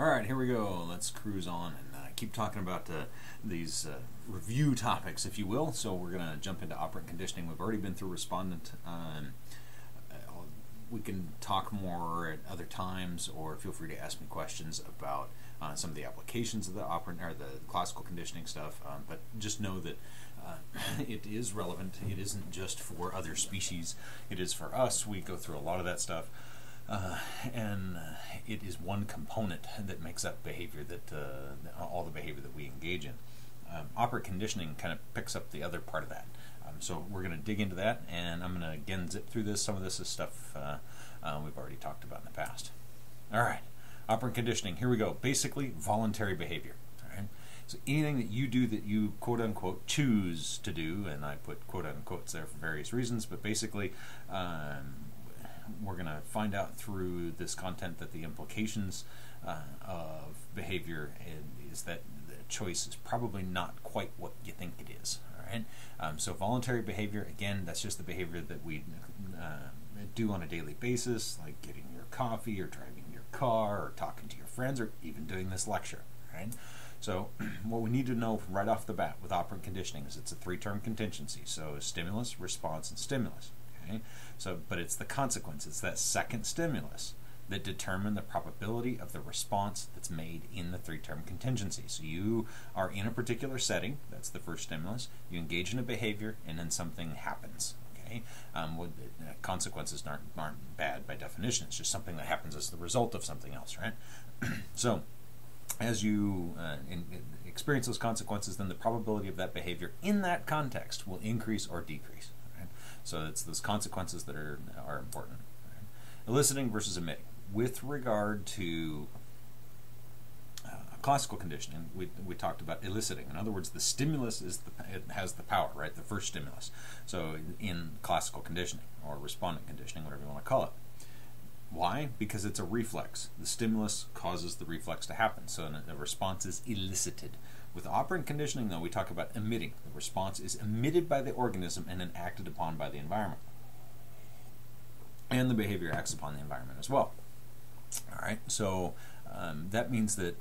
Alright, here we go. Let's cruise on and keep talking about these review topics, if you will. So we're going to jump into operant conditioning. We've already been through respondent. We can talk more at other times, or feel free to ask me questions about some of the applications of the operant or the classical conditioning stuff. But just know that it is relevant. It isn't just for other species. It is for us. We go through a lot of that stuff. And it is one component that makes up behavior, that all the behavior that we engage in. Operant conditioning kind of picks up the other part of that. So we're going to dig into that, and I'm going to again zip through this. Some of this is stuff we've already talked about in the past. All right, operant conditioning. Here we go. Basically, voluntary behavior. All right. So anything that you do that you quote unquote choose to do, and I put quote unquotes there for various reasons, but basically. We're going to find out through this content that the implications of behavior is that the choice is probably not quite what you think it is. All right. So voluntary behavior, again, that's just the behavior that we do on a daily basis, like getting your coffee or driving your car or talking to your friends or even doing this lecture. Right. So what we need to know right off the bat with operant conditioning is it's a three-term contingency. So stimulus, response, and stimulus. Okay? So, but it's the consequence, it's that second stimulus that determine the probability of the response that's made in the three-term contingency. So you are in a particular setting, that's the first stimulus, you engage in a behavior, and then something happens. Okay? Consequences aren't bad by definition, it's just something that happens as the result of something else, right? So as you experience those consequences, then the probability of that behavior in that context will increase or decrease. So it's those consequences that are important. Right? Eliciting versus emitting. With regard to classical conditioning, we talked about eliciting. In other words, the stimulus it has the power, right? The first stimulus. So in classical conditioning or respondent conditioning, whatever you want to call it. Why? Because it's a reflex. The stimulus causes the reflex to happen. So the response is elicited. With operant conditioning, though, we talk about emitting. The response is emitted by the organism and then acted upon by the environment. And the behavior acts upon the environment as well. All right, so that means that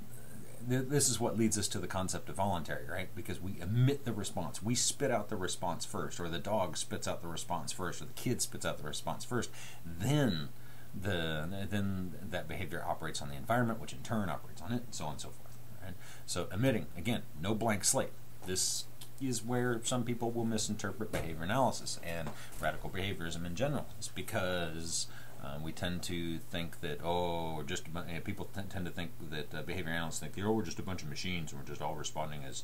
this is what leads us to the concept of voluntary, right? Because we emit the response. We spit out the response first, or the dog spits out the response first, or the kid spits out the response first. Then that behavior operates on the environment, which in turn operates on it, and so on and so forth. Right? So emitting, again, no blank slate. This is where some people will misinterpret behavior analysis and radical behaviorism in general. It's because we tend to think that, people tend to think that behavior analysts think, we're just a bunch of machines and we're just all responding as,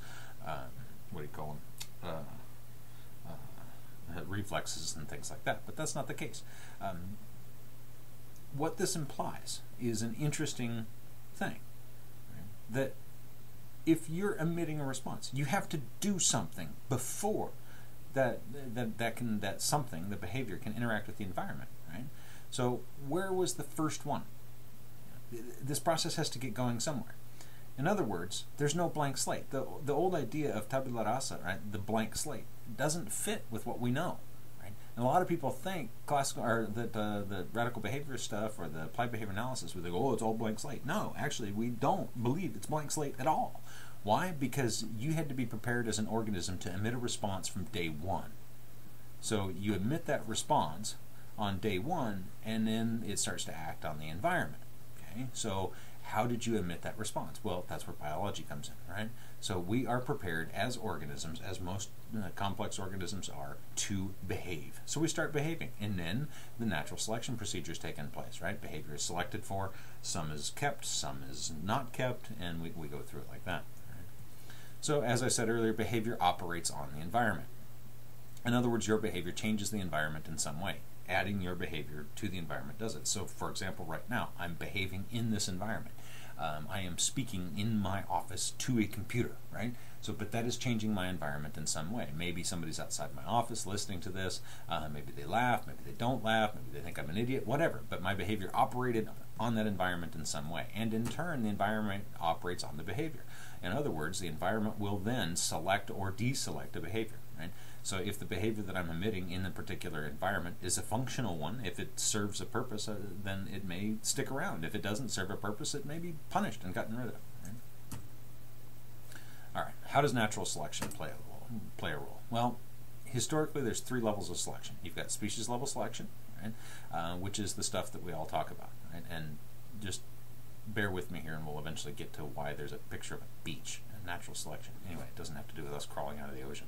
reflexes and things like that. But that's not the case. What this implies is an interesting thing, right? That if you're emitting a response, you have to do something before that something, the behavior, can interact with the environment, right? So where was the first one? This process has to get going somewhere. In other words, there's no blank slate. The old idea of tabula rasa, right, the blank slate, doesn't fit with what we know. And a lot of people think classical or that the radical behavior stuff or the applied behavior analysis, where they go, it's all blank slate. No, actually, we don't believe it's blank slate at all. Why? Because you had to be prepared as an organism to emit a response from day one. So you emit that response on day one, and then it starts to act on the environment. Okay, so how did you emit that response? Well, that's where biology comes in, right? So we are prepared as organisms, as most complex organisms are, to behave. So we start behaving, and then the natural selection procedures take in place, right? Behavior is selected for, some is kept, some is not kept, and we go through it like that. Right? So as I said earlier, behavior operates on the environment. In other words, your behavior changes the environment in some way. Adding your behavior to the environment does it. So for example, right now, I'm behaving in this environment. I am speaking in my office to a computer, right? So, but that is changing my environment in some way. Maybe somebody's outside my office listening to this. Maybe they laugh, maybe they don't laugh, maybe they think I'm an idiot, whatever. But my behavior operated on that environment in some way. And in turn, the environment operates on the behavior. In other words, the environment will then select or deselect a behavior, right? So if the behavior that I'm emitting in a particular environment is a functional one, if it serves a purpose, then it may stick around. If it doesn't serve a purpose, it may be punished and gotten rid of. Right? All right, how does natural selection play a role? Well, historically, there's 3 levels of selection. You've got species level selection, right, which is the stuff that we all talk about, right? And just bear with me here, and we'll eventually get to why there's a picture of a beach and natural selection. Anyway, it doesn't have to do with us crawling out of the ocean.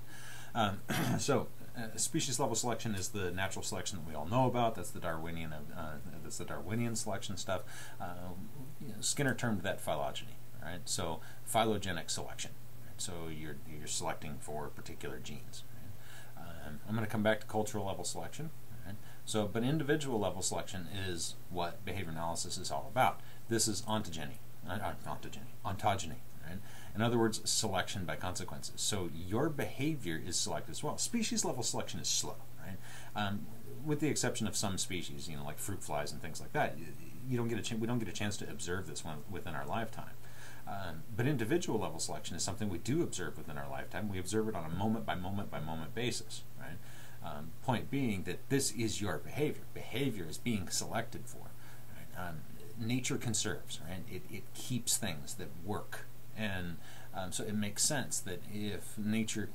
Species level selection is the natural selection that we all know about. That's the Darwinian selection stuff. Skinner termed that phylogeny, right? So phylogenetic selection. Right? So you're selecting for particular genes. Right? I'm going to come back to cultural level selection. Right? But individual level selection is what behavior analysis is all about. This is ontogeny. Right? In other words, selection by consequences. So your behavior is selected as well. Species level selection is slow, right? With the exception of some species, like fruit flies and things like that. We don't get a chance to observe this one within our lifetime. But individual level selection is something we do observe within our lifetime. We observe it on a moment by moment by moment basis, right? Point being that this is your behavior. Behavior is being selected for. Right? Nature conserves, right? It keeps things that work. And so it makes sense that if nature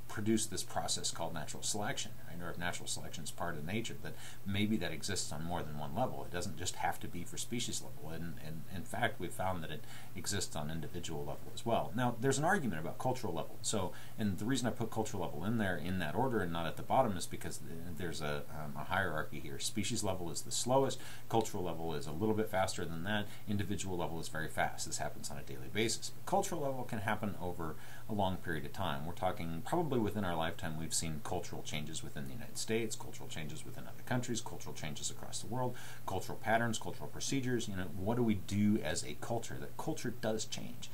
produced this process called natural selection, right, or if natural selection is part of nature, that maybe that exists on more than one level. It doesn't just have to be for species level. And in fact, we've found that it exists on individual level as well. Now, there's an argument about cultural level. So, and the reason I put cultural level in there in that order and not at the bottom is because there's a hierarchy here. Species level is the slowest. Cultural level is a little bit faster than that. Individual level is very fast. This happens on a daily basis. But cultural level can happen over a long period of time. We're talking probably within our lifetime we've seen cultural changes within the United States, cultural changes within other countries, cultural changes across the world, cultural patterns, cultural procedures. What do we do as a culture? That culture does change.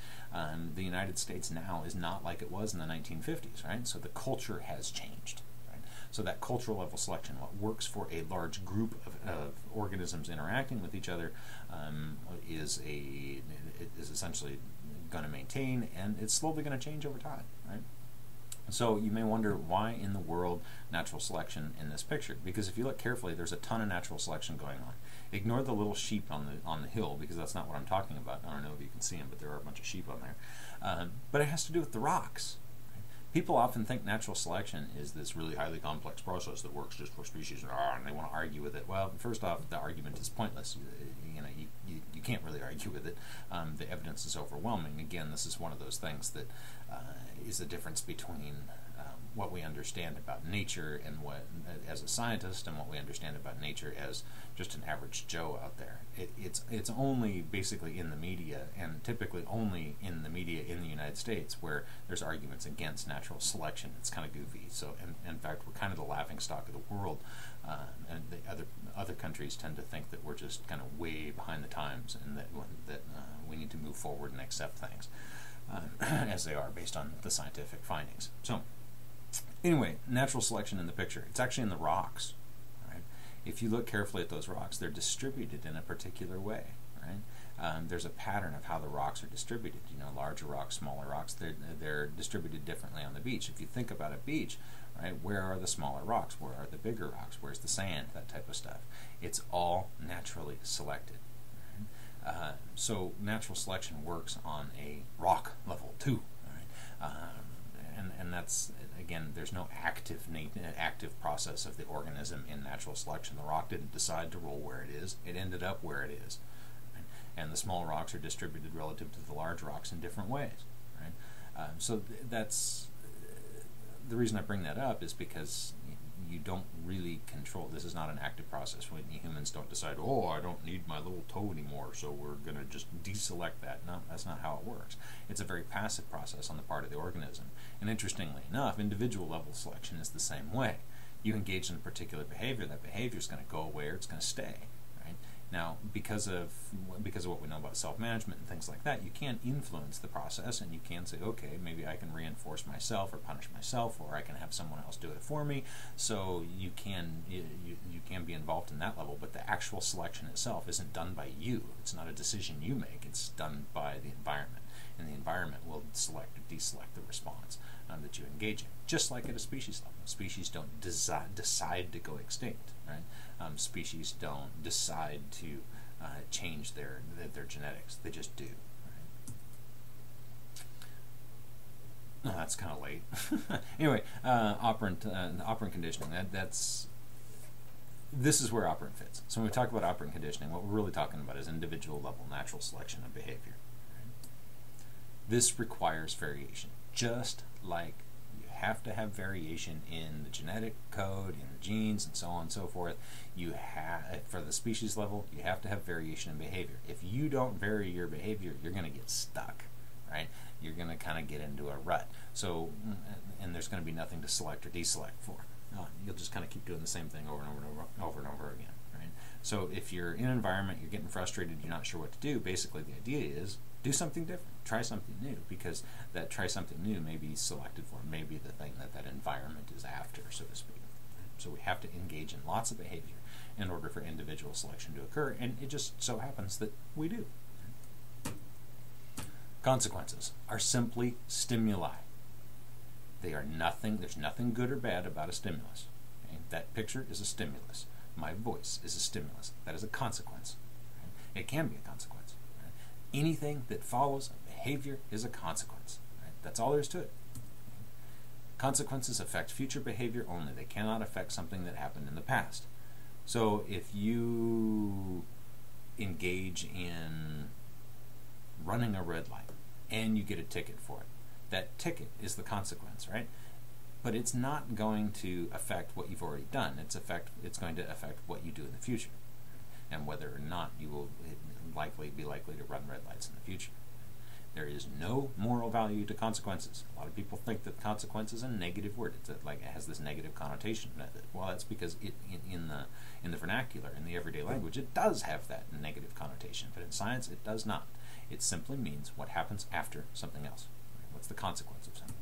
The United States now is not like it was in the 1950s, right? So the culture has changed. Right? So that cultural level selection, what works for a large group of organisms interacting with each other, is essentially going to maintain, and it's slowly going to change over time, right? So you may wonder why in the world natural selection in this picture, because if you look carefully, there's a ton of natural selection going on. Ignore the little sheep on the hill, because that's not what I'm talking about. I don't know if you can see them, but there are a bunch of sheep on there. But it has to do with the rocks. Right? People often think natural selection is this really highly complex process that works just for species, and they want to argue with it. Well, first off, the argument is pointless. You can't really argue with it. The evidence is overwhelming. Again, this is one of those things that is the difference between what we understand about nature and what, as a scientist, and what we understand about nature as just an average Joe out there. It's only basically in the media, and typically only in the media in the United States, where there's arguments against natural selection. It's kind of goofy. So, in fact, we're kind of the laughingstock of the world, and the other countries tend to think that we're just kind of way behind the times, and that we need to move forward and accept things as they are based on the scientific findings. So, anyway, natural selection in the picture. It's actually in the rocks. Right? If you look carefully at those rocks, they're distributed in a particular way. Right? There's a pattern of how the rocks are distributed. Larger rocks, smaller rocks, they're distributed differently on the beach. If you think about a beach, right, where are the smaller rocks? Where are the bigger rocks? Where's the sand? That type of stuff. It's all naturally selected. So natural selection works on a rock level too. Right? And that's, again, there's no active process of the organism in natural selection. The rock didn't decide to roll where it is. It ended up where it is. Right? And the small rocks are distributed relative to the large rocks in different ways. Right? So that's the reason I bring that up, is because you don't really control. This is not an active process. When humans don't decide, oh, I don't need my little toe anymore, so we're going to just deselect that. No, that's not how it works. It's a very passive process on the part of the organism. And interestingly enough, individual level selection is the same way. You engage in a particular behavior, that behavior is going to go away or it's going to stay. Right? Now, because of what we know about self-management and things like that, you can influence the process, and you can say, okay, maybe I can reinforce myself or punish myself, or I can have someone else do it for me. So you can be involved in that level, but the actual selection itself isn't done by you. It's not a decision you make. It's done by the environment. and the environment will select or deselect the response that you engage in. Just like at a species level. Species don't decide to go extinct, right? Species don't decide to change their genetics. They just do. Right? That's kind of late. Anyway, operant conditioning. This is where operant fits. So when we talk about operant conditioning, what we're really talking about is individual level natural selection of behavior. Right? This requires variation, just like you have to have variation in the genetic code, in the genes, and so on and so forth. You have, for the species level, you have to have variation in behavior. If you don't vary your behavior, you're going to get stuck, right? You're going to kind of get into a rut. So, and there's going to be nothing to select or deselect for. You'll just kind of keep doing the same thing over and over again, right? So if you're in an environment, you're getting frustrated, you're not sure what to do, basically the idea is do something different, try something new, because that try something new may be selected for, may be the thing that environment is after, so to speak. So we have to engage in lots of behavior in order for individual selection to occur, and it just so happens that we do. Consequences are simply stimuli. They are nothing, there's nothing good or bad about a stimulus. Okay? That picture is a stimulus. My voice is a stimulus. That is a consequence. Right? It can be a consequence. Right? Anything that follows a behavior is a consequence. Right? That's all there is to it. Consequences affect future behavior only. They cannot affect something that happened in the past. So if you engage in running a red light and you get a ticket for it, that ticket is the consequence, right? But it's not going to affect what you've already done. It's going to affect what you do in the future, and whether or not you will be likely to run red lights in the future. There is no moral value to consequences. A lot of people think that consequence is a negative word. It's like it has this negative connotation. Well, that's because in the vernacular, in the everyday language, it does have that negative connotation. But in science, it does not. It simply means what happens after something else. What's the consequence of something?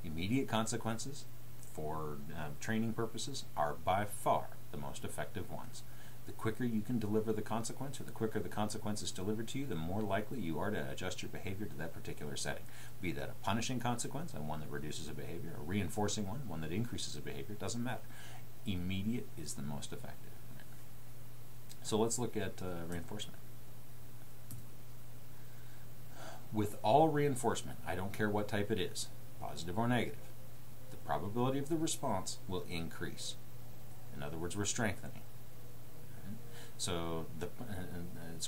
Immediate consequences for training purposes are by far the most effective ones. The quicker you can deliver the consequence, or the quicker the consequence is delivered to you, the more likely you are to adjust your behavior to that particular setting. Be that a punishing consequence, and one that reduces a behavior, a reinforcing one that increases a behavior, it doesn't matter. Immediate is the most effective. So let's look at reinforcement. With all reinforcement, I don't care what type it is, positive or negative, the probability of the response will increase. In other words, we're strengthening. Right? So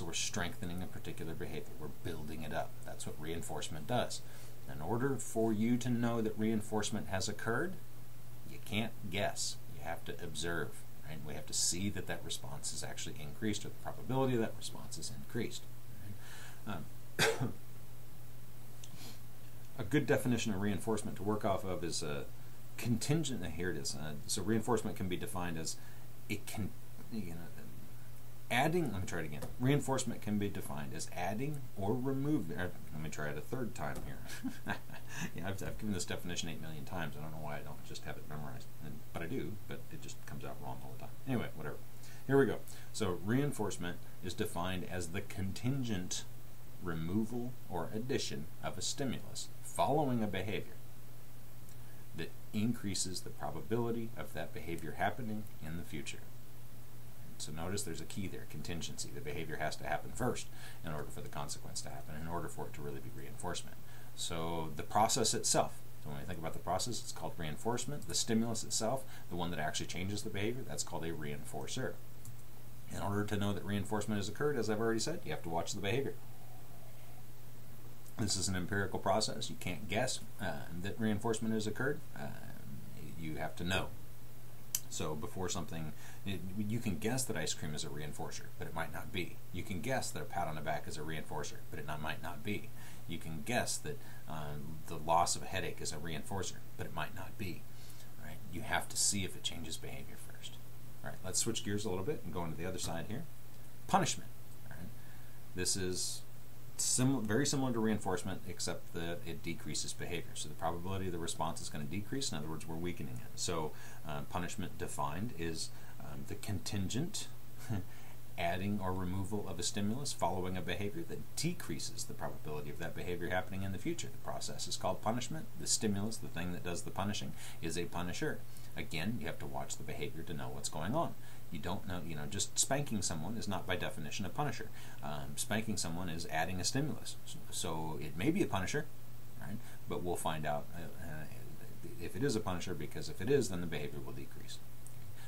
we're strengthening a particular behavior. We're building it up. That's what reinforcement does. In order for you to know that reinforcement has occurred, you can't guess. You have to observe. Right? We have to see that that response is actually increased, or the probability of that response is increased. Right? A good definition of reinforcement to work off of is contingent. Here it is. So reinforcement can be defined as adding. Let me try it again. Reinforcement can be defined as adding or removing. Let me try it a third time here. Yeah, I've given this definition 8 million times. I don't know why I don't just have it memorized, but I do. But it just comes out wrong all the time. Anyway, whatever. Here we go. So reinforcement is defined as the contingent removal or addition of a stimulus following a behavior that increases the probability of that behavior happening in the future. So notice there's a key there, contingency. The behavior has to happen first in order for the consequence to happen, in order for it to really be reinforcement. So the process itself, so when we think about the process, it's called reinforcement. The stimulus itself, the one that actually changes the behavior, that's called a reinforcer. In order to know that reinforcement has occurred, as I've already said, you have to watch the behavior. This is an empirical process. You can't guess that reinforcement has occurred. You have to know. So before something, you can guess that ice cream is a reinforcer, but it might not be. You can guess that a pat on the back is a reinforcer, but it might not be. You can guess that the loss of a headache is a reinforcer, but it might not be. Right? You have to see if it changes behavior first. All right, let's switch gears a little bit and go into the other side here. Punishment. All right? This is very similar to reinforcement, except that it decreases behavior. So the probability of the response is going to decrease. In other words, we're weakening it. So punishment defined is the contingent adding or removal of a stimulus following a behavior that decreases the probability of that behavior happening in the future. The process is called punishment. The stimulus, the thing that does the punishing, is a punisher. Again, you have to watch the behavior to know what's going on. You don't know, just spanking someone is not by definition a punisher. Spanking someone is adding a stimulus. So it may be a punisher, right? But we'll find out if it is a punisher, because if it is, then the behavior will decrease.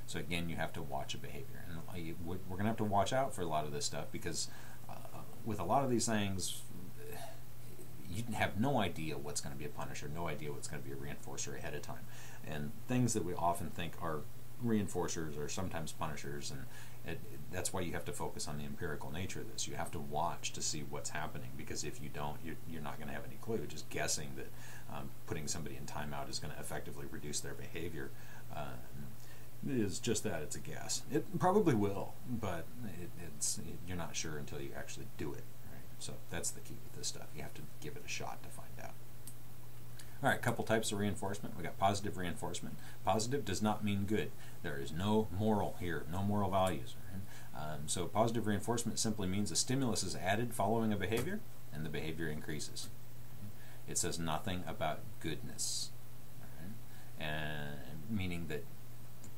So again, you have to watch a behavior, and we're going to have to watch out for a lot of this stuff, because with a lot of these things, you have no idea what's going to be a punisher, no idea what's going to be a reinforcer ahead of time. And things that we often think are reinforcers are sometimes punishers, and that's why you have to focus on the empirical nature of this. You have to watch to see what's happening, because if you don't, you're not going to have any clue. Just guessing that putting somebody in timeout is going to effectively reduce their behavior is just that. It's a guess. It probably will, but you're not sure until you actually do it. Right? So that's the key with this stuff. You have to give it a shot to find out. All right, a couple types of reinforcement. We got positive reinforcement. Positive does not mean good. There is no moral here, no moral values. Right? So positive reinforcement simply means a stimulus is added following a behavior, and the behavior increases. It says nothing about goodness, right? And meaning that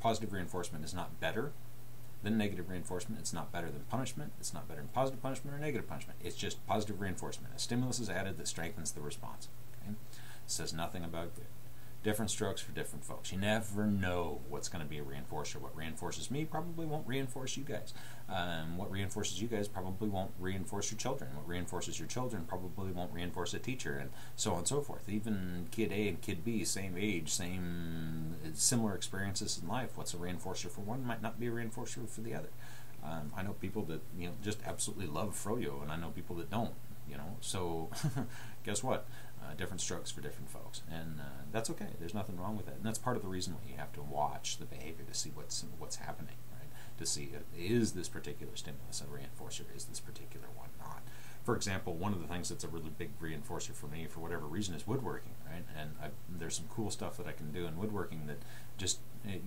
positive reinforcement is not better than negative reinforcement. It's not better than punishment. It's not better than positive punishment or negative punishment. It's just positive reinforcement. A stimulus is added that strengthens the response. Okay? It says nothing about good. Different strokes for different folks. You never know what's going to be a reinforcer. What reinforces me probably won't reinforce you guys. What reinforces you guys probably won't reinforce your children. What reinforces your children probably won't reinforce a teacher, and so on and so forth. Even kid A and kid B, same age, similar experiences in life. What's a reinforcer for one might not be a reinforcer for the other. I know people that just absolutely love froyo, and I know people that don't. So guess what? Different strokes for different folks, and that's okay. There's nothing wrong with that, and that's part of the reason why you have to watch the behavior to see what's happening, right? To see is this particular stimulus a reinforcer, is this particular one not. For example, one of the things that's a really big reinforcer for me, for whatever reason, is woodworking, right? And there's some cool stuff that I can do in woodworking that just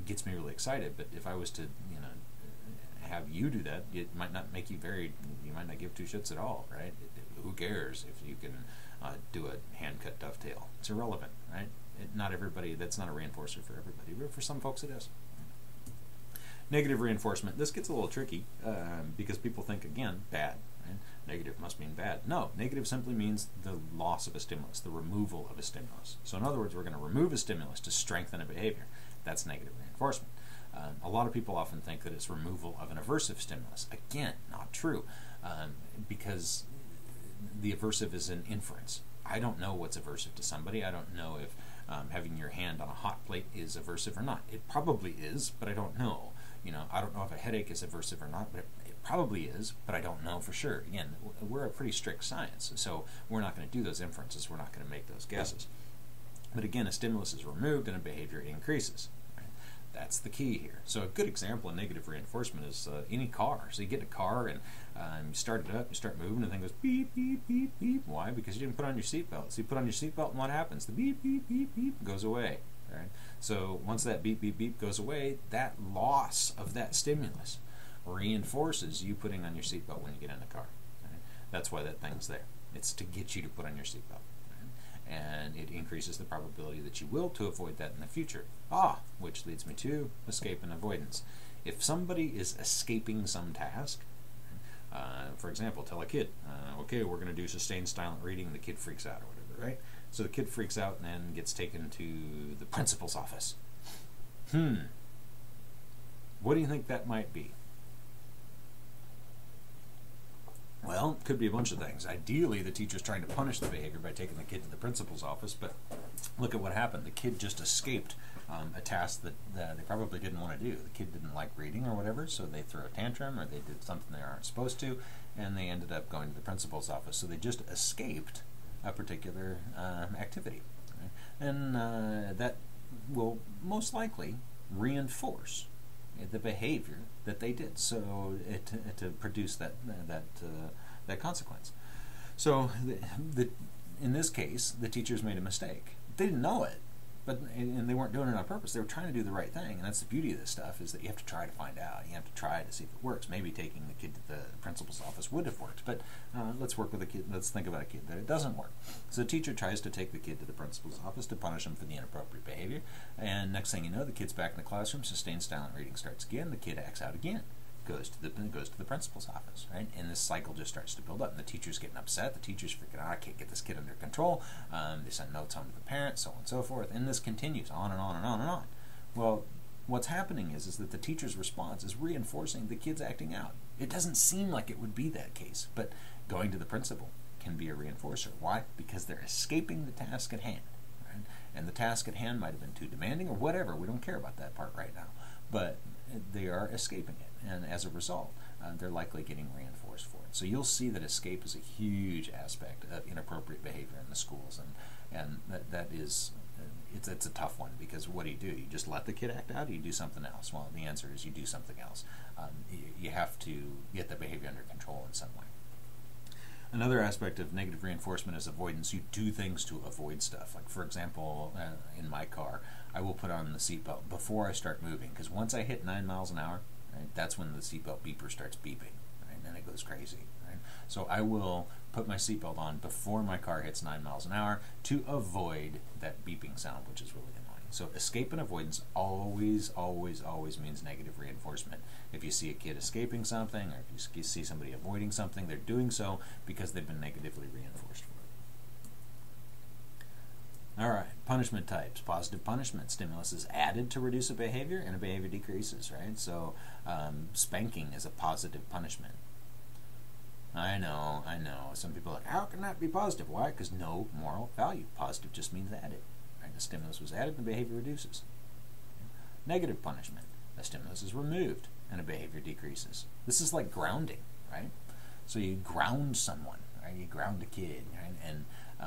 gets me really excited. But if I was to, have you do that, it might not make you you might not give two shits at all, right? Who cares if you can do a hand-cut dovetail? It's irrelevant, right? Not everybody, that's not a reinforcer for everybody, but for some folks it is. Negative reinforcement, this gets a little tricky because people think, again, bad, right? Negative must mean bad. No, negative simply means the loss of a stimulus, the removal of a stimulus. So in other words, we're going to remove a stimulus to strengthen a behavior. That's negative reinforcement. A lot of people often think that it's removal of an aversive stimulus. Again, not true, because the aversive is an inference. I don't know what's aversive to somebody. I don't know if having your hand on a hot plate is aversive or not. It probably is, but I don't know. I don't know if a headache is aversive or not, but it probably is, but I don't know for sure. Again, we're a pretty strict science, so we're not going to do those inferences. We're not going to make those guesses. But again, a stimulus is removed and a behavior increases. That's the key here. So a good example of negative reinforcement is any car. So you get a car and you start it up, you start moving, and the thing goes beep, beep, beep, beep. Why? Because you didn't put on your seatbelt. So you put on your seatbelt, and what happens? The beep, beep, beep, beep goes away. Right? So once that beep, beep, beep goes away, that loss of that stimulus reinforces you putting on your seatbelt when you get in the car. Right? That's why that thing's there. It's to get you to put on your seatbelt. And it increases the probability that you will to avoid that in the future. Which leads me to escape and avoidance. If somebody is escaping some task, for example, tell a kid, okay, we're going to do sustained silent reading, the kid freaks out or whatever, right? So the kid freaks out and then gets taken to the principal's office. What do you think that might be? Well, it could be a bunch of things. Ideally, the teacher's trying to punish the behavior by taking the kid to the principal's office, but look at what happened. The kid just escaped a task that they probably didn't want to do. The kid didn't like reading or whatever, so they threw a tantrum or they did something they aren't supposed to, and they ended up going to the principal's office. So they just escaped a particular activity. Right? And that will most likely reinforce the behavior that they did, so to produce that consequence. So in this case, the teachers made a mistake. They didn't know it, and they weren't doing it on purpose. They were trying to do the right thing, and that's the beauty of this stuff, is that you have to try to find out. You have to try to see if it works. Maybe taking the kid to the principal's office would have worked, but let's work with a kid. Let's think about a kid that it doesn't work. So the teacher tries to take the kid to the principal's office to punish him for the inappropriate behavior, and next thing you know, the kid's back in the classroom. Sustained silent reading starts again. The kid acts out again. Goes to the principal's office, right? And this cycle just starts to build up, and the teacher's getting upset. The teacher's freaking out. I can't get this kid under control. They send notes home to the parents, so on and so forth, and this continues on and on and on and on. Well, what's happening is that the teacher's response is reinforcing the kid's acting out. It doesn't seem like it would be that case, but going to the principal can be a reinforcer. Why? Because they're escaping the task at hand, right? And the task at hand might have been too demanding or whatever. We don't care about that part right now, but they are escaping it, and as a result, they're likely getting reinforced for it. So you'll see that escape is a huge aspect of inappropriate behavior in the schools, and that is, it's a tough one, because what do? You just let the kid act out, or you do something else? Well, the answer is you do something else. You have to get the behavior under control in some way. Another aspect of negative reinforcement is avoidance. You do things to avoid stuff. Like, for example, in my car, I will put on the seatbelt before I start moving, because once I hit 9 miles an hour, right, that's when the seatbelt beeper starts beeping, right, and then it goes crazy. Right? So I will put my seatbelt on before my car hits 9 miles an hour to avoid that beeping sound, which is really annoying. So escape and avoidance always, always, always means negative reinforcement. If you see a kid escaping something, or if you see somebody avoiding something, they're doing so because they've been negatively reinforced for it. All right, punishment types. Positive punishment. Stimulus is added to reduce a behavior, and a behavior decreases, right? So spanking is a positive punishment. I know. Some people are like, how can that be positive? Why? Because no moral value. Positive just means added. The stimulus was added, and the behavior reduces. Negative punishment. The stimulus is removed, and a behavior decreases. This is like grounding, right? So you ground someone, right? You ground a kid, right? And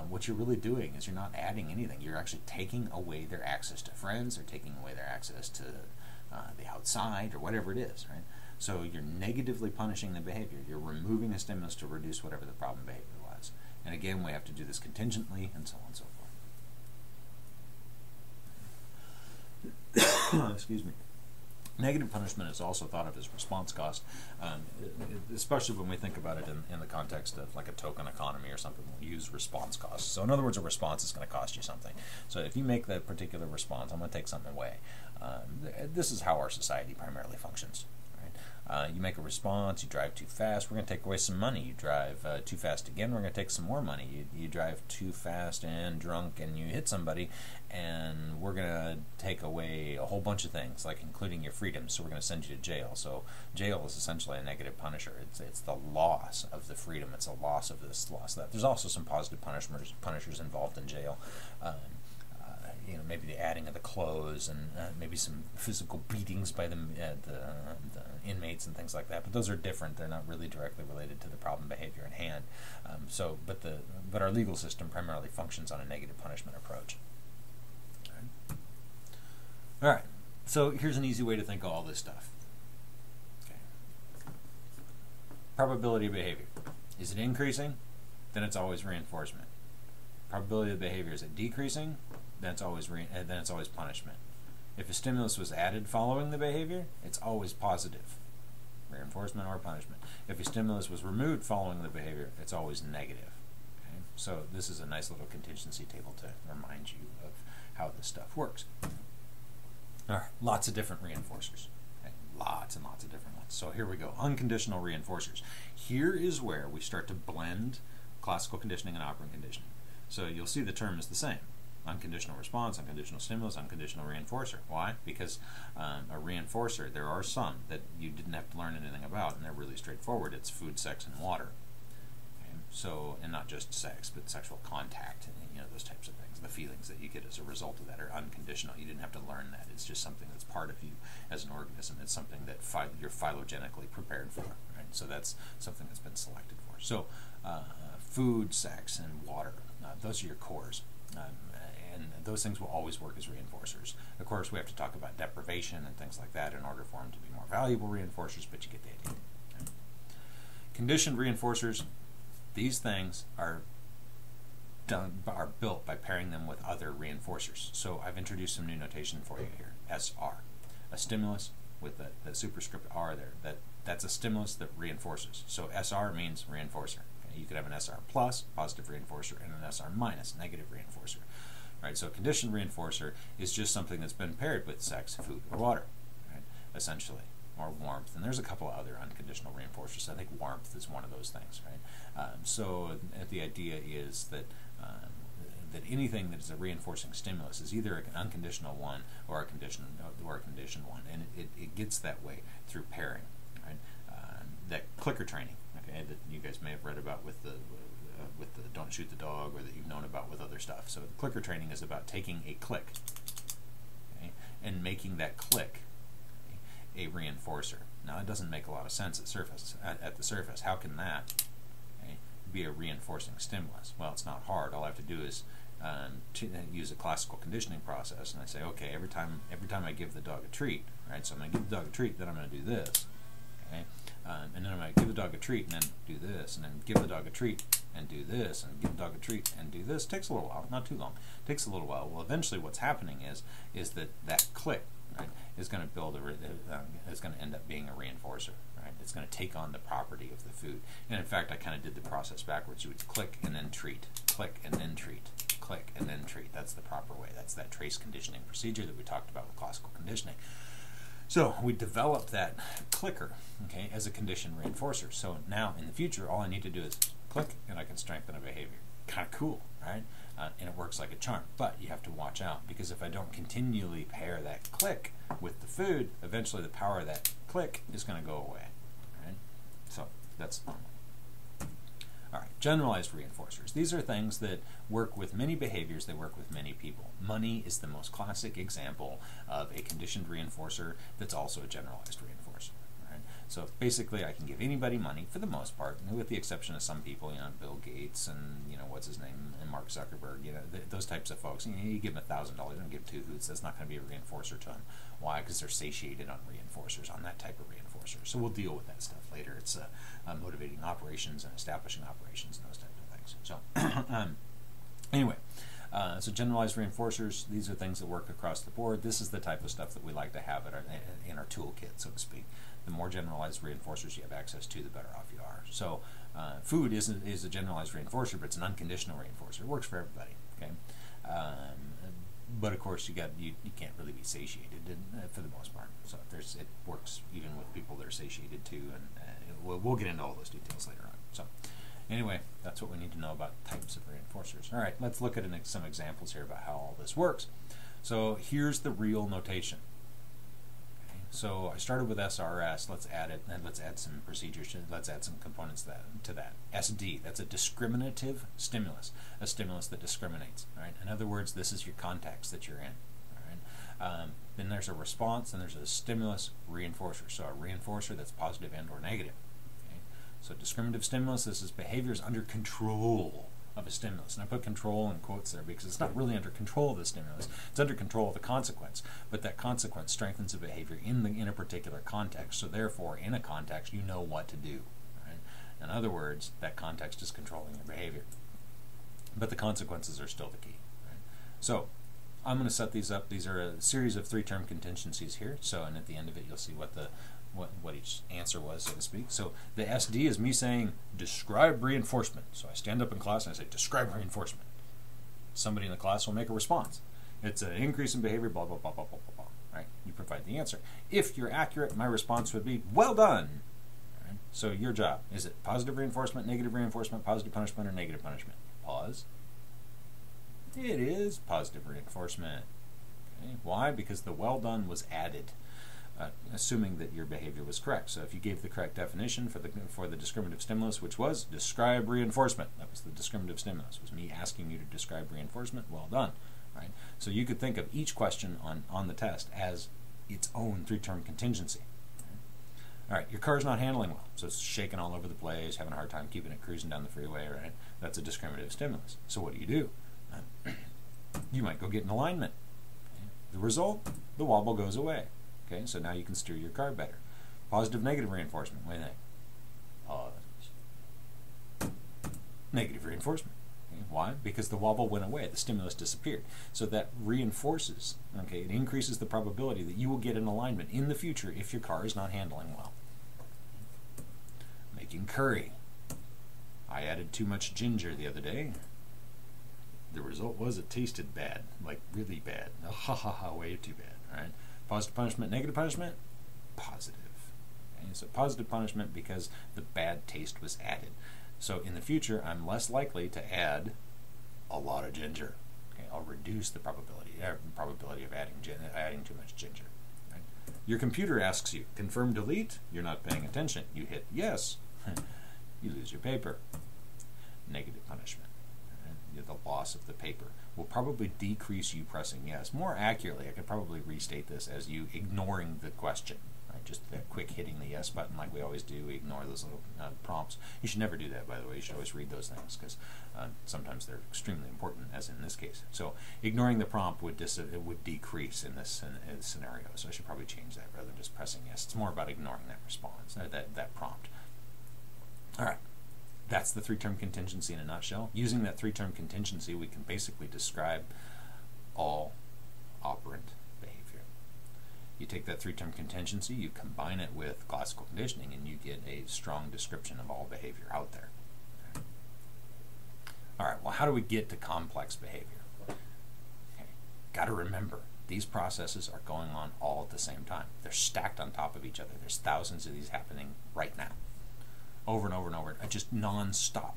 what you're really doing is you're not adding anything. You're actually taking away their access to friends, or taking away their access to the outside, or whatever it is, right? So you're negatively punishing the behavior. You're removing a stimulus to reduce whatever the problem behavior was. And again, we have to do this contingently, and so on and so forth. Excuse me. Negative punishment is also thought of as response cost, especially when we think about it in the context of like a token economy or something. We'll use response costs. So in other words, a response is going to cost you something. So if you make that particular response, I'm going to take something away. This is how our society primarily functions. You make a response, you drive too fast, we're going to take away some money. You drive too fast again, we're going to take some more money. You drive too fast and drunk and you hit somebody, and we're going to take away a whole bunch of things, like including your freedom, so we're going to send you to jail. So jail is essentially a negative punisher. It's the loss of the freedom. It's a loss of this, loss of that. There's also some positive punishers involved in jail. Maybe the adding of the clothes, and maybe some physical beatings by the inmates and things like that. But those are different. They're not really directly related to the problem behavior at hand. But our legal system primarily functions on a negative punishment approach. All right. So here's an easy way to think of all this stuff. Okay. Probability of behavior. Is it increasing? Then it's always reinforcement. Probability of behavior, is it decreasing? Then it's always punishment. If a stimulus was added following the behavior, it's always positive, reinforcement or punishment. If a stimulus was removed following the behavior, it's always negative. Okay? So this is a nice little contingency table to remind you of how this stuff works. All right, lots of different reinforcers. Okay? Lots and lots of different ones. So here we go, unconditional reinforcers. Here is where we start to blend classical conditioning and operant conditioning. So you'll see the term is the same. Unconditional response, unconditional stimulus, unconditional reinforcer. Why? Because a reinforcer, there are some that you didn't have to learn anything about, and they're really straightforward. It's food, sex, and water. Okay? So, and not just sex, but sexual contact, and those types of things. The feelings that you get as a result of that are unconditional. You didn't have to learn that. It's just something that's part of you as an organism. It's something that you're phylogenetically prepared for. Right? So that's something that's been selected for. So food, sex, and water, those are your cores. And those things will always work as reinforcers. Of course, we have to talk about deprivation and things like that in order for them to be more valuable reinforcers, but you get the idea. Okay. Conditioned reinforcers, these things are are built by pairing them with other reinforcers. So I've introduced some new notation for you here. SR, a stimulus with the superscript R there. That's a stimulus that reinforces. So SR means reinforcer. Okay? You could have an SR plus, positive reinforcer, and an SR minus, negative reinforcer. Right? So a conditioned reinforcer is just something that's been paired with sex, food, or water, right? Essentially, or warmth. And there's a couple of other unconditional reinforcers. I think warmth is one of those things, right? So the idea is that that anything that is a reinforcing stimulus is either an unconditional one or a conditioned one, and it gets that way through pairing. Right? That clicker training, okay, that you guys may have read about with the don't shoot the dog, or that you've known about with other stuff. So the clicker training is about taking a click, okay, and making that click, okay, a reinforcer. Now it doesn't make a lot of sense at the surface. How can that, okay, be a reinforcing stimulus? Well, it's not hard. All I have to do is use a classical conditioning process, and I say, okay, every time I give the dog a treat, right? So I'm going to give the dog a treat, then I'm going to do this, okay, and then I'm going to give the dog a treat, and then do this, and then give the dog a treat, and do this, and give the dog a treat, and do this. It takes a little while, not too long. It takes a little while. Well, eventually, what's happening is that click, right, is going to build is going to end up being a reinforcer. Right? It's going to take on the property of the food. And in fact, I kind of did the process backwards. You would click and then treat, click and then treat, click and then treat. That's the proper way. That's that trace conditioning procedure that we talked about with classical conditioning. So we developed that clicker, okay, as a conditioned reinforcer. So now in the future, all I need to do is click, and I can strengthen a behavior. Kind of cool, right? And it works like a charm. But you have to watch out, because if I don't continually pair that click with the food, eventually the power of that click is going to go away. Right? So that's normal. All right, generalized reinforcers. These are things that work with many behaviors. They work with many people. Money is the most classic example of a conditioned reinforcer that's also a generalized reinforcer. Right? So basically, I can give anybody money for the most part, with the exception of some people, Bill Gates and what's his name, and Mark Zuckerberg, those types of folks. You give them $1,000, don't give 2 hoots. That's not going to be a reinforcer to them. Why? Because they're satiated on reinforcers, on that type of reinforcer. So we'll deal with that stuff later. It's motivating operations and establishing operations and those types of things. So anyway, so generalized reinforcers, these are things that work across the board. This is the type of stuff that we like to have in our toolkit, so to speak. The more generalized reinforcers you have access to, the better off you are. So food is a generalized reinforcer, but it's an unconditional reinforcer. It works for everybody. Okay, but of course you can't really be satiated for the most part. So it works even with people that are satiated too, and we'll get into all those details later on. So anyway, that's what we need to know about types of reinforcers. All right, let's look at some examples here about how all this works. So here's the real notation. So I started with SRS. Let's add it, and let's add some procedures. Let's add some components to that. SD, that's a discriminative stimulus, a stimulus that discriminates. Right? In other words, this is your context that you're in. All right? Then there's a response, and there's a stimulus reinforcer. So a reinforcer that's positive and or negative. Okay? So discriminative stimulus, this is behaviors under control of a stimulus. And I put control in quotes there because it's not really under control of the stimulus. It's under control of the consequence. But that consequence strengthens a behavior in a particular context. So therefore, in a context, you know what to do. Right? In other words, that context is controlling your behavior. But the consequences are still the key. Right? So I'm going to set these up. These are a series of 3-term contingencies here. So, and at the end of it, you'll see what each answer was, so to speak. So the SD is me saying, describe reinforcement. So I stand up in class and I say, describe reinforcement. Somebody in the class will make a response. It's an increase in behavior, blah, blah, blah, blah, blah, blah, blah. Right? You provide the answer. If you're accurate, my response would be, well done. Right? So your job, is it positive reinforcement, negative reinforcement, positive punishment, or negative punishment? Pause. It is positive reinforcement. Okay? Why? Because the well done was added. Assuming that your behavior was correct. So if you gave the correct definition for the discriminative stimulus, which was describe reinforcement, that was the discriminative stimulus, was me asking you to describe reinforcement, well done. Right? So you could think of each question on the test as its own 3-term contingency. Right? All right, your car's not handling well, so it's shaking all over the place, having a hard time keeping it cruising down the freeway, right? That's a discriminative stimulus. So what do? You might go get an alignment. Okay? The result, the wobble goes away. Okay, so now you can steer your car better. Positive, negative reinforcement. What do you think? Pause. Negative reinforcement. Okay, why? Because the wobble went away, the stimulus disappeared. So that reinforces, okay, it increases the probability that you will get an alignment in the future if your car is not handling well. Making curry. I added too much ginger the other day. The result was it tasted bad, like really bad. Ha ha ha, way too bad, right? Positive punishment, negative punishment? Positive. Okay, so positive punishment because the bad taste was added. So in the future, I'm less likely to add a lot of ginger. Okay, I'll reduce the probability of adding too much ginger. Right? Your computer asks you, confirm delete? You're not paying attention. You hit yes. You lose your paper. Negative punishment. Right? The loss of the paper will probably decrease you pressing yes. More accurately, I could probably restate this as you ignoring the question. Right? Just that quick hitting the yes button like we always do. We ignore those little prompts. You should never do that, by the way. You should always read those things because sometimes they're extremely important, as in this case. So ignoring the prompt would decrease in this scenario. So I should probably change that rather than just pressing yes. It's more about ignoring that response, that prompt. All right. That's the three-term contingency in a nutshell. Using that three-term contingency, we can basically describe all operant behavior. You take that three-term contingency, you combine it with classical conditioning, and you get a strong description of all behavior out there. Okay. All right, well, how do we get to complex behavior? Okay. Got to remember, these processes are going on all at the same time. They're stacked on top of each other. There's thousands of these happening right now. Over and over and over, just non-stop.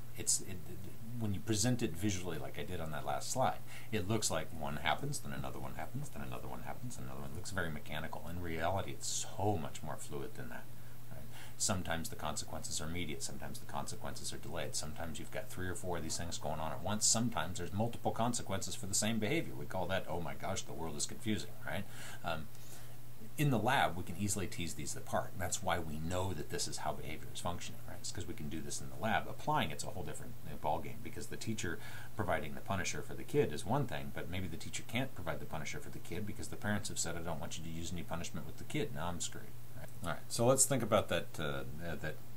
When you present it visually like I did on that last slide, it looks like one happens, then another one happens, then another one happens, then another one. It looks very mechanical. In reality, it's so much more fluid than that. Right? Sometimes the consequences are immediate, sometimes the consequences are delayed, sometimes you've got 3 or 4 of these things going on at once, sometimes there's multiple consequences for the same behavior. We call that, oh my gosh, the world is confusing, right? In the lab, we can easily tease these apart. And that's why we know that this is how behavior is functioning, right? It's because we can do this in the lab. Applying it's a whole different ballgame because the teacher providing the punisher for the kid is one thing, but maybe the teacher can't provide the punisher for the kid because the parents have said, I don't want you to use any punishment with the kid. Now I'm screwed. Right? All right, so let's think about that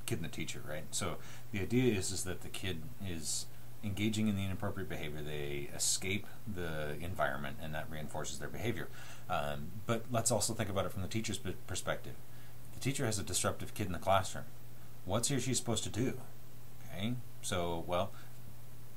kid and the teacher, right? So the idea is that the kid is engaging in the inappropriate behavior. They escape the environment, and that reinforces their behavior. But let's also think about it from the teacher's perspective. The teacher has a disruptive kid in the classroom. What's he or she supposed to do? Okay, so, well,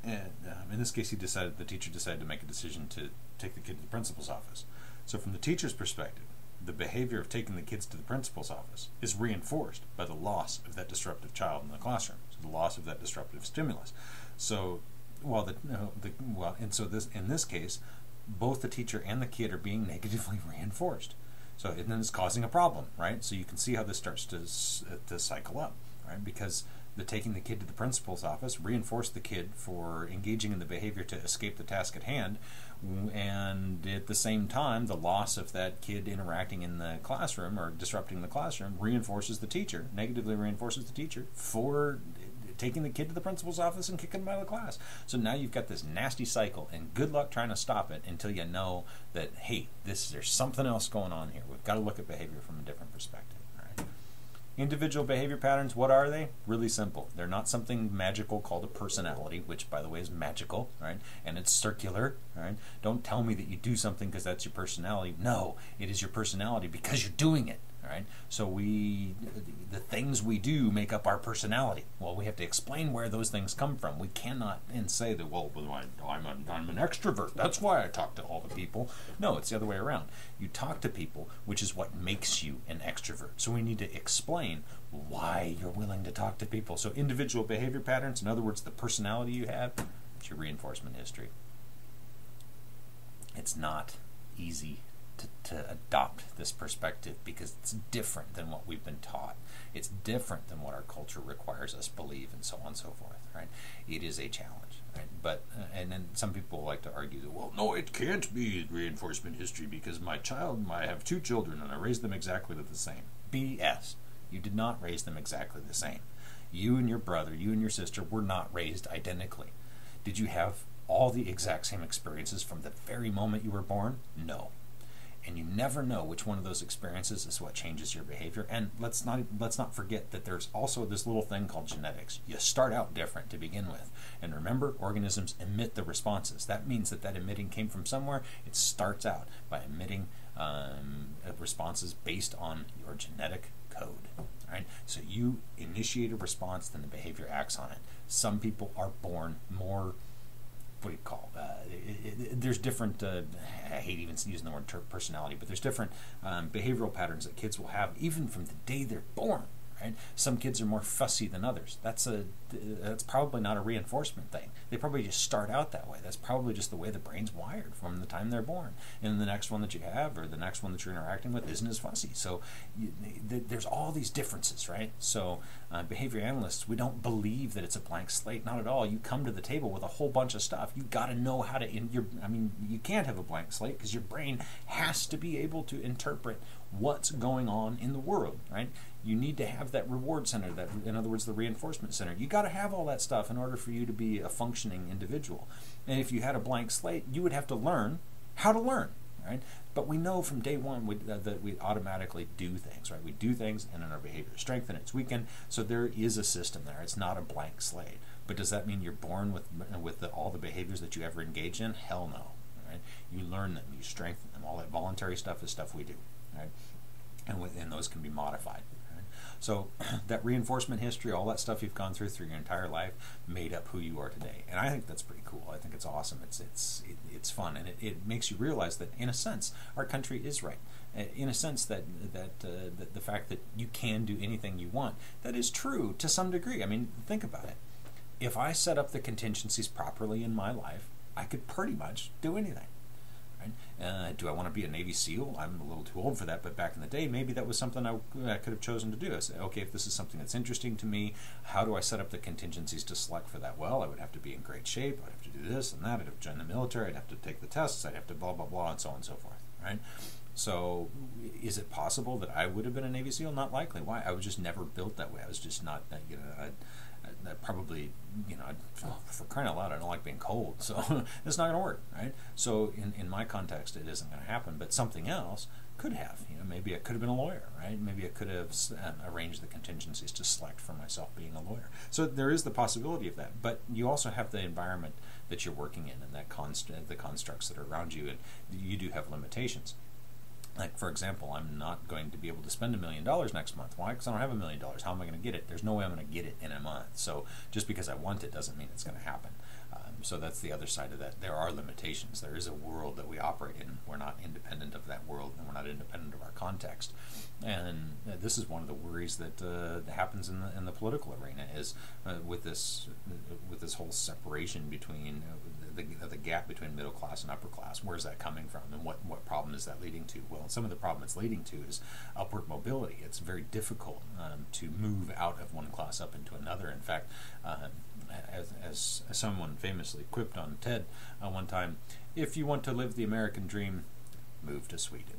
in this case, the teacher decided to make a decision to take the kid to the principal's office. So from the teacher's perspective, the behavior of taking the kids to the principal's office is reinforced by the loss of that disruptive child in the classroom, so the loss of that disruptive stimulus. So, in this case, both the teacher and the kid are being negatively reinforced. So and then it's causing a problem, right? So you can see how this starts to cycle up, right? Because taking the kid to the principal's office reinforced the kid for engaging in the behavior to escape the task at hand, and at the same time, the loss of that kid interacting in the classroom or disrupting the classroom reinforces the teacher, negatively reinforces the teacher for taking the kid to the principal's office and kicking him out of the class. So now you've got this nasty cycle, and good luck trying to stop it until you know that, hey, there's something else going on here. We've got to look at behavior from a different perspective. Right? Individual behavior patterns, what are they? Really simple. They're not something magical called a personality, which, by the way, is magical, right? And it's circular, right? Don't tell me that you do something because that's your personality. No, it is your personality because you're doing it. Right? So the things we do make up our personality. Well, we have to explain where those things come from. We cannot say that, well, I'm an extrovert. That's why I talk to all the people. No, it's the other way around. You talk to people, which is what makes you an extrovert. So we need to explain why you're willing to talk to people. So individual behavior patterns, in other words, the personality you have, it's your reinforcement history. It's not easy to adopt this perspective because it's different than what we've been taught. It's different than what our culture requires us believe, and so on and so forth, right? It is a challenge, right? But and then some people like to argue that, well, no, it can't be reinforcement history because I have 2 children and I raised them exactly the same. BS. You did not raise them exactly the same. You and your brother, you and your sister were not raised identically. Did you have all the exact same experiences from the very moment you were born? No. and you never know which one of those experiences is what changes your behavior. And let's not forget that there's also this little thing called genetics. You start out different to begin with, and remember, organisms emit the responses. That means that emitting came from somewhere. It starts out by emitting responses based on your genetic code. Right? So you initiate a response, then the behavior acts on it. Some people are born more, what do you call there's different, I hate even using the word personality, but there's different behavioral patterns that kids will have even from the day they're born. Right? Some kids are more fussy than others. That's probably not a reinforcement thing. They probably just start out that way. That's probably just the way the brain's wired from the time they're born. And the next one that you have, or the next one that you're interacting with, isn't as fussy. So there's all these differences, right? So behavior analysts, we don't believe that it's a blank slate. Not at all. You come to the table with a whole bunch of stuff. You've got to know how to. You can't have a blank slate because your brain has to be able to interpret what's going on in the world, right? You need to have that reward center, that, in other words, the reinforcement center. You got to have all that stuff in order for you to be a functioning individual. And if you had a blank slate, you would have to learn how to learn, right? But we know from day one that we automatically do things, right? We do things, and then our behavior is strengthened, it's weakened. So there is a system there. It's not a blank slate. But does that mean you're born with all the behaviors that you ever engage in? Hell no, right? You learn them, you strengthen them. All that voluntary stuff is stuff we do, right? And those can be modified. So that reinforcement history, all that stuff you've gone through your entire life, made up who you are today. And I think that's pretty cool. I think it's awesome. It's fun, and it makes you realize that, in a sense, our country is right. In a sense, that the fact that you can do anything you want, that is true to some degree. I mean, think about it. If I set up the contingencies properly in my life, I could pretty much do anything. Do I want to be a Navy SEAL? I'm a little too old for that, but back in the day, maybe that was something I could have chosen to do. I said, okay, if this is something that's interesting to me, how do I set up the contingencies to select for that? Well, I would have to be in great shape. I'd have to do this and that. I'd have to join the military. I'd have to take the tests. I'd have to blah, blah, blah, and so on and so forth, right? So is it possible that I would have been a Navy SEAL? Not likely. Why? I was just never built that way. I was just not, probably, for crying out loud, I don't like being cold, so it's not going to work, right? So in my context, it isn't going to happen, but something else could have. Maybe I could have been a lawyer, right? Maybe I could have arranged the contingencies to select for myself being a lawyer. So there is the possibility of that, but you also have the environment that you're working in, and the constructs that are around you, and you do have limitations. Like, for example, I'm not going to be able to spend $1 million next month. Why? Because I don't have $1 million. How am I going to get it? There's no way I'm going to get it in a month. So just because I want it doesn't mean it's going to happen. So that's the other side of that. There are limitations. There is a world that we operate in. We're not independent of that world, and we're not independent of our context. And this is one of the worries that happens in the political arena, is with this whole separation between the gap between middle class and upper class. Where's that coming from, and what problem is that leading to? Well, some of the problem it's leading to is upward mobility. It's very difficult to move out of one class up into another. In fact, as someone famously quipped on TED one time, if you want to live the American dream, move to Sweden.